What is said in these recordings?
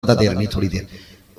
ज़्यादा देर नहीं, थोड़ी देर।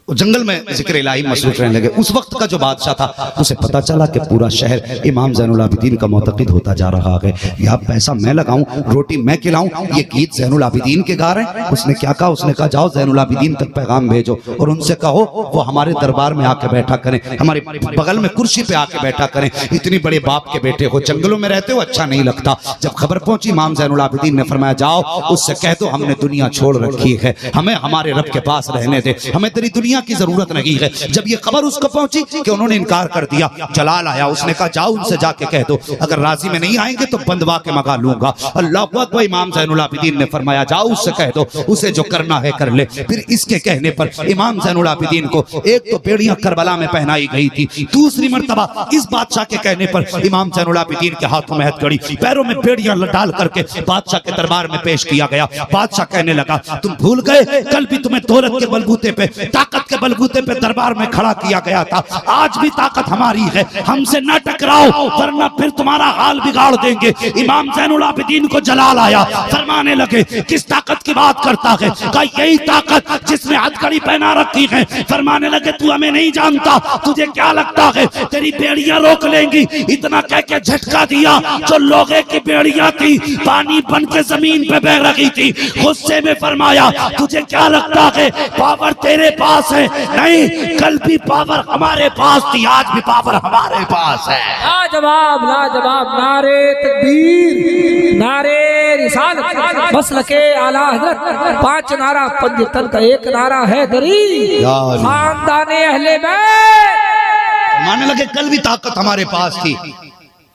जंगल में जिक्र इलाही मसरूफ रहने लगे। उस वक्त का जो बादशाह था उसे पता चला कि पूरा शहर इमाम ज़ैनुल आबिदीन का मोतक़िद होता जा रहा है। या पैसा मैं लगाऊं, रोटी मैं खिलाऊं, ये गीत ज़ैनुल आबिदीन के गा रहे हैं। उसने क्या कहा? उसने कहा जाओ ज़ैनुल आबिदीन तक पैगाम भेजो और उनसे कहो वो हमारे दरबार में आके बैठा करें, हमारे बगल में कुर्सी पे आके बैठा करें। इतनी बड़े बाप के बेटे हो, जंगलों में रहते हो, अच्छा नहीं लगता। जब खबर पहुंची इमाम ज़ैनुल आबिदीन ने फरमाया जाओ उससे कह दो हमने दुनिया छोड़ रखी है, हमें हमारे रब के पास रहने दे, हमें तेरी दुनिया की जरूरत नहीं है। जब ये खबर उसको पहुंची कि उन्होंने इनकार कर दिया, जलाल आया, उसने कहा जाओ उनसे जाके कह दो अगर राजी में नहीं आएंगे तो बंदवा के मगा लूंगा। अल्लाह अकबर। इमाम ज़ैनुल आबिदीन ने फरमाया जाओ उससे कह दो, उसे जो करना है कर ले। फिर इसके कहने पर इमाम ज़ैनुल आबिदीन को एक तो बेड़ियां करबला में पहनाई गई थी, दूसरी मर्तबा इस बादशाह के कहने पर इमाम ज़ैनुल आबिदीन के हाथों में हथकड़ी, पैरों में बेड़ियां डाल करके बादशाह के दरबार में पेश किया गया। बादशाह कहने लगा तुम भूल गए कल भी तुम्हें दौलत के बलबूते पे, ताकत के बलबूते पे दरबार में खड़ा किया गया था, आज भी ताकत हमारी है, हमसे न टकराओ वरना फिर तुम्हारा हाल बिगाड़ देंगे। इमाम ज़ैनुल आबिदीन को जलाल आया, फरमाने लगे किस ताकत की बात करता है? कहा यही ताकत जिसने हथकड़ी पहना रखी है। फरमाने लगे तू हमें नहीं जानता, तुझे क्या लगता है तेरी बेड़ियां रोक लेंगी? इतना कह के झटका दिया, जो लोहे की बेड़ियां थी पानी बन के जमीन पे बह रही थी। गुस्से में फरमाया तुझे क्या लगता है पावर तेरे पास है? नहीं, कल भी पावर हमारे पास थी, आज भी पावर हमारे पास है। लाजवाब लाजवाब, नारे तकबीर, नारे रिसालत, मसलके आला हज़रत, 5 नारा पंजतन का एक नारा है दरी खानदाने अहले बैत। मानने लगे कल भी ताकत हमारे पास थी।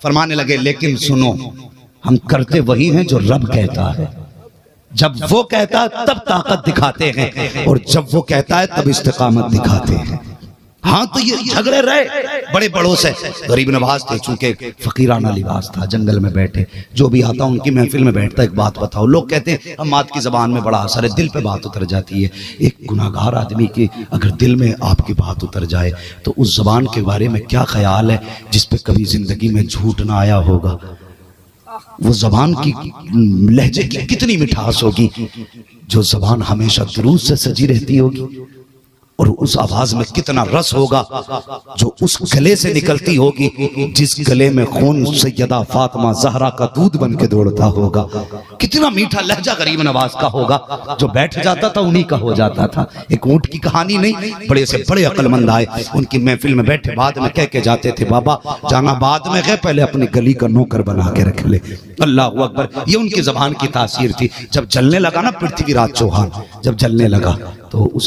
फरमाने लगे लेकिन सुनो हम करते वही हैं जो रब कहता है। जब वो कहता है तब ताकत दिखाते हैं और जब वो कहता है तब इस्तिकामत दिखाते हैं। हाँ तो ये झगड़े रहे बड़े बड़ों से। गरीब नवाज थे, चूंकि फकीराना लिबास था, जंगल में बैठे, जो भी आता उनकी महफिल में बैठता एक बात बताओ। लोग कहते हैं हम्माद की जबान में बड़ा असर है, दिल पे बात उतर जाती है। एक गुनाहगार आदमी की अगर दिल में आपकी बात उतर जाए तो उस जबान के बारे में क्या ख्याल है जिसपे कभी जिंदगी में झूठ ना आया होगा? वो जबान की लहजे की कितनी मिठास होगी, जो जबान हमेशा दुरूद से सजी रहती होगी, और उस आवाज में कितना रस होगा जो उस गले से निकलती होगी जिस गले में खून सैयदा फातिमा ज़हरा का दूध बन के दौड़ता होगा। कितना मीठा लहजा गरीब नवाज का होगा, जो बैठ जाता था उन्हीं का हो जाता था। एक ऊंट की कहानी नहीं, बड़े से बड़े अक्लमंद आए उनकी महफिल में बैठे, बाद में कह के जाते थे बाबा जाना बाद में है, पहले अपनी गली का नौकर बना के रख ले। अल्लाह अकबर, ये उनकी जबान की तासीर थी। जब जलने लगा ना पृथ्वीराज चौहान, जब जलने लगा तो उस